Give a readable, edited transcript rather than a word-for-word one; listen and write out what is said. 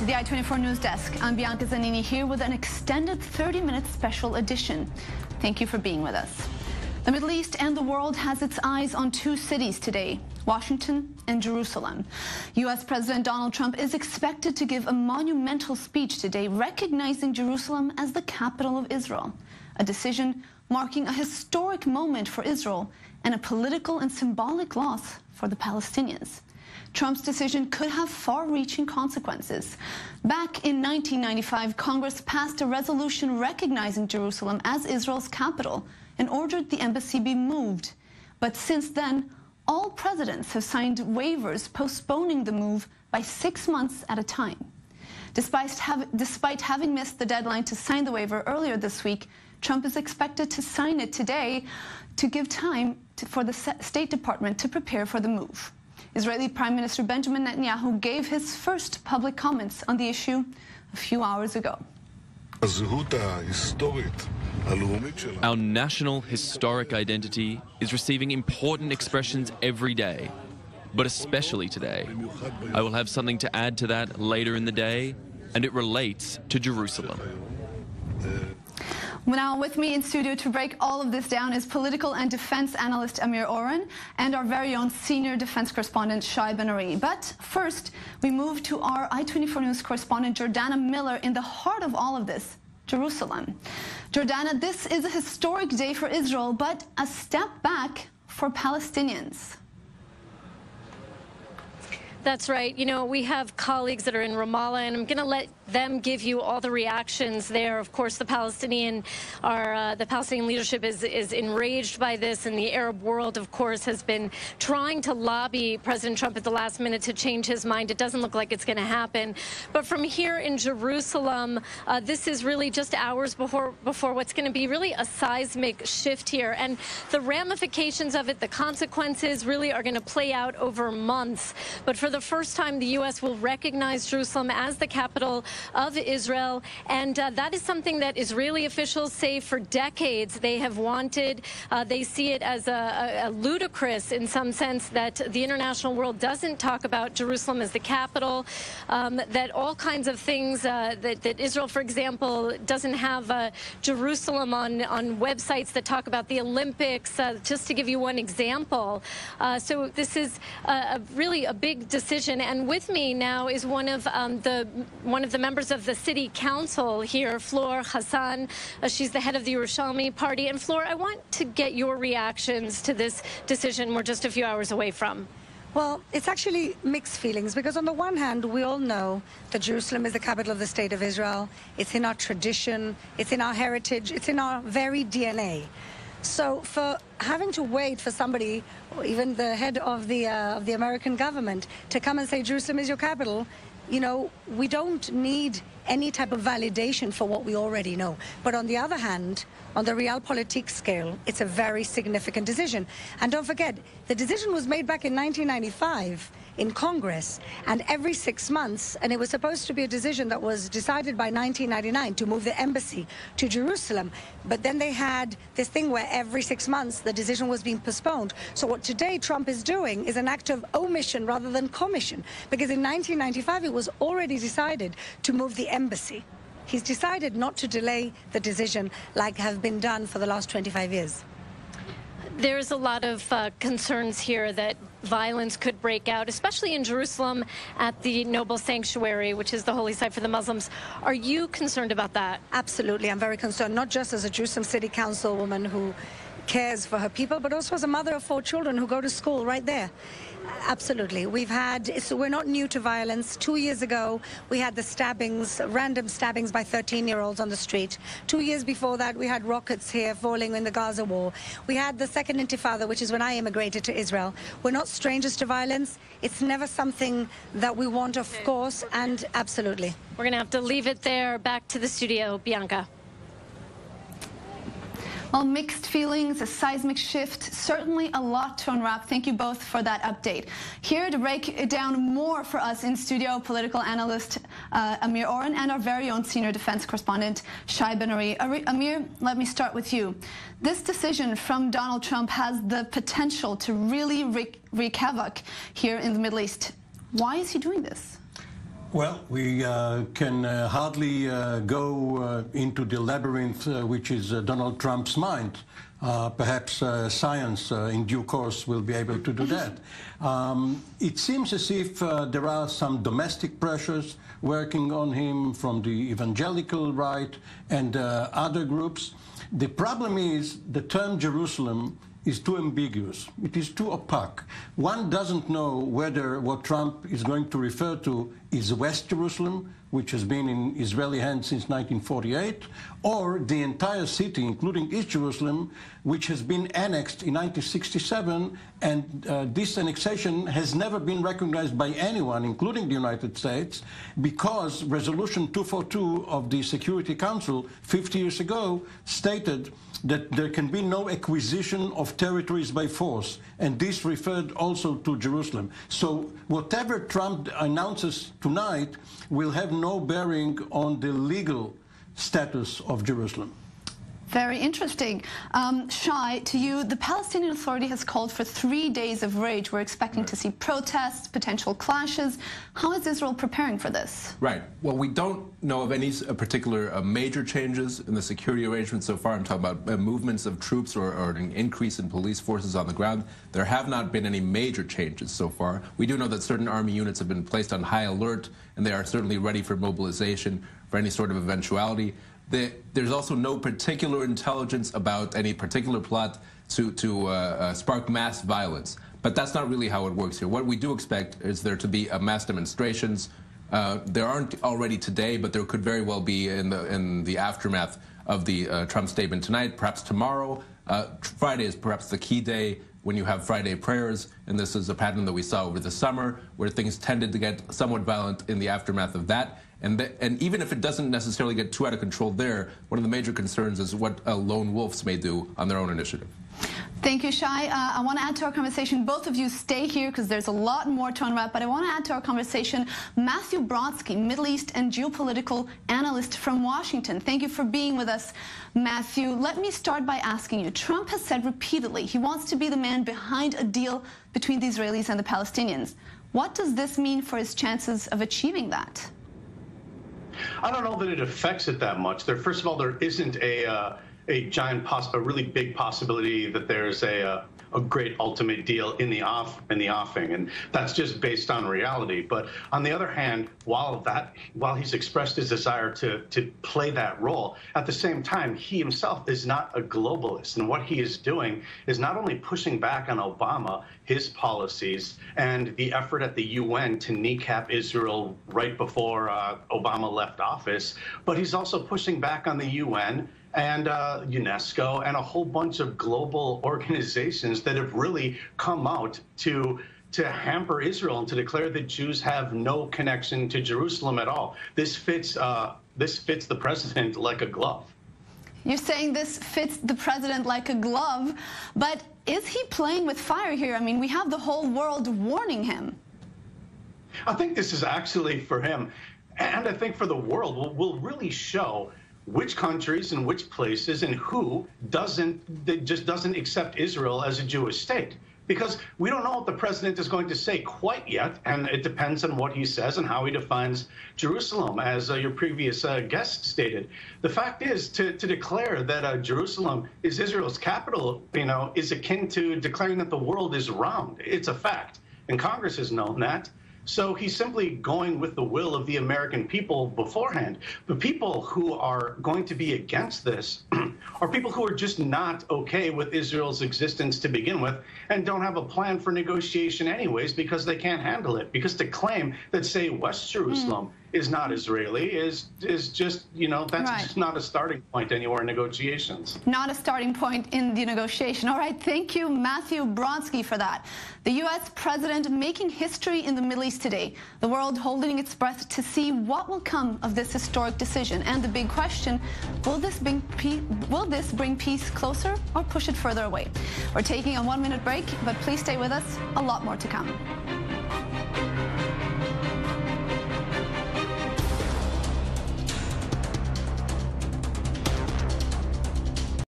to the I-24 News Desk. I'm Bianca Zanini here with an extended 30-minute special edition. Thank you for being with us. The Middle East and the world has its eyes on two cities today, Washington and Jerusalem. U.S. President Donald Trump is expected to give a monumental speech today recognizing Jerusalem as the capital of Israel, a decision marking a historic moment for Israel and a political and symbolic loss for the Palestinians. Trump's decision could have far-reaching consequences. Back in 1995, Congress passed a resolution recognizing Jerusalem as Israel's capital and ordered the embassy be moved. But since then, all presidents have signed waivers postponing the move by 6 months at a time. Despite having missed the deadline to sign the waiver earlier this week, Trump is expected to sign it today to give time for the State Department to prepare for the move. Israeli Prime Minister Benjamin Netanyahu gave his first public comments on the issue a few hours ago. Our national historic identity is receiving important expressions every day, but especially today. I will have something to add to that later in the day, and it relates to Jerusalem. Now with me in studio to break all of this down is political and defense analyst Amir Oren and our very own senior defense correspondent Shai Ben-Ari. But first, we move to our I-24 News correspondent Jordana Miller in the heart of all of this, Jerusalem. Jordana, this is a historic day for Israel, but a step back for Palestinians. That's right. You know, we have colleagues that are in Ramallah, and I'm going to let them give you all the reactions there. Of course, the Palestinian leadership is enraged by this, and the Arab world, of course, has been trying to lobby President Trump at the last minute to change his mind. It doesn't look like it's going to happen. But from here in Jerusalem, this is really just hours before what's going to be really a seismic shift here. And the ramifications of it, the consequences, really are going to play out over months. But for the first time, the U.S. will recognize Jerusalem as the capital of Israel, and that is something that Israeli officials say for decades they have wanted. They see it as a ludicrous, in some sense, that the international world doesn't talk about Jerusalem as the capital, that all kinds of things, that Israel, for example, doesn't have Jerusalem on websites that talk about the Olympics, just to give you one example. So this is really a big decision, and with me now is one of the members of the city council here, Flor Hassan. She's the head of the Yerushalmi party. And Flor, I want to get your reactions to this decision we're just a few hours away from. Well, it's actually mixed feelings, because on the one hand, we all know that Jerusalem is the capital of the state of Israel. It's in our tradition, it's in our heritage, it's in our very DNA. So for having to wait for somebody, or even the head of the American government, to come and say Jerusalem is your capital, you know, we don't need any type of validation for what we already know. But on the other hand, on the realpolitik scale, it's a very significant decision. And don't forget, the decision was made back in 1995 in Congress, and every 6 months, and it was supposed to be a decision that was decided by 1999 to move the embassy to Jerusalem. But then they had this thing where every 6 months the decision was being postponed. So what today Trump is doing is an act of omission rather than commission, because in 1995 it was already decided to move the embassy. He's decided not to delay the decision like have been done for the last 25 years. There's a lot of concerns here that violence could break out, especially in Jerusalem at the Noble Sanctuary, which is the holy site for the Muslims. Are you concerned about that? Absolutely. I'm very concerned, not just as a Jerusalem City Councilwoman who cares for her people, but also as a mother of 4 children who go to school right there. Absolutely. We're not new to violence. 2 years ago, we had the stabbings, random stabbings by 13-year-olds on the street. 2 years before that, we had rockets here falling in the Gaza war. We had the second intifada, which is when I immigrated to Israel. We're not strangers to violence. It's never something that we want, of course, and absolutely. We're going to have to leave it there. Back to the studio, Bianca. Well, mixed feelings, a seismic shift, certainly a lot to unwrap. Thank you both for that update. Here to break it down more for us in studio, political analyst Amir Oren and our very own senior defense correspondent Shai Ben-Ari. Amir, let me start with you. This decision from Donald Trump has the potential to really wreak havoc here in the Middle East. Why is he doing this? Well, we can hardly go into the labyrinth which is Donald Trump's mind. Perhaps science in due course will be able to do that. It seems as if there are some domestic pressures working on him from the evangelical right and other groups. The problem is the term Jerusalem is too ambiguous. It is too opaque. One doesn't know whether what Trump is going to refer to is West Jerusalem, which has been in Israeli hands since 1948, or the entire city, including East Jerusalem, which has been annexed in 1967, and this annexation has never been recognized by anyone, including the United States, because Resolution 242 of the Security Council 50 years ago stated that there can be no acquisition of territories by force, and this referred also to Jerusalem. So whatever Trump announces tonight will have no bearing on the legal status of Jerusalem. Very interesting. Shai, to you, the Palestinian Authority has called for 3 days of rage. We're expecting to see protests, potential clashes. How is Israel preparing for this? Right. Well, we don't know of any particular major changes in the security arrangements so far. I'm talking about movements of troops or an increase in police forces on the ground. There have not been any major changes so far. We do know that certain army units have been placed on high alert, and they are certainly ready for mobilization for any sort of eventuality. There's also no particular intelligence about any particular plot to spark mass violence. But that's not really how it works here. What we do expect is there to be mass demonstrations. There aren't already today, but there could very well be in the aftermath of the Trump statement tonight, perhaps tomorrow. Friday is perhaps the key day when you have Friday prayers, and this is a pattern that we saw over the summer, where things tended to get somewhat violent in the aftermath of that. And even if it doesn't necessarily get too out of control there, one of the major concerns is what lone wolves may do on their own initiative. Thank you, Shai. I want to add to our conversation. Both of you stay here because there's a lot more to unwrap, but I want to add to our conversation Matthew Brodsky, Middle East and geopolitical analyst from Washington. Thank you for being with us, Matthew. Let me start by asking you, Trump has said repeatedly he wants to be the man behind a deal between the Israelis and the Palestinians. What does this mean for his chances of achieving that? I don't know that it affects it that much. First of all, there isn't a really big possibility that there's a great ultimate deal in the offing, and that's just based on reality. But on the other hand, while he's expressed his desire to play that role, at the same time, he himself is not a globalist, and what he is doing is not only pushing back on Obama, his policies, and the effort at the UN to kneecap Israel right before Obama left office, but he's also pushing back on the UN and UNESCO and a whole bunch of global organizations that have really come out to hamper Israel and to declare that Jews have no connection to Jerusalem at all. This fits the president like a glove. You're saying this fits the president like a glove, but is he playing with fire here? I mean, we have the whole world warning him. I think this is actually for him, and I think for the world, will really show which countries and which places and who just doesn't accept Israel as a Jewish state. Because we don't know what the president is going to say quite yet, and it depends on what he says and how he defines Jerusalem, as your previous guest stated. The fact is, to declare that Jerusalem is Israel's capital, is akin to declaring that the world is round. It's a fact, and Congress has known that. So he's simply going with the will of the American people beforehand. The people who are going to be against this are people who are just not okay with Israel's existence to begin with and don't have a plan for negotiation anyways because they can't handle it. Because to claim that, say, West Jerusalem is not Israeli is just, that's just not a starting point anywhere in negotiations. Not a starting point in the negotiation. All right, thank you, Matthew Brodsky, for that. The U.S. president making history in the Middle East today. The world holding its breath to see what will come of this historic decision. And the big question, will this bring peace closer or push it further away? We're taking a 1-minute break, but please stay with us. A lot more to come.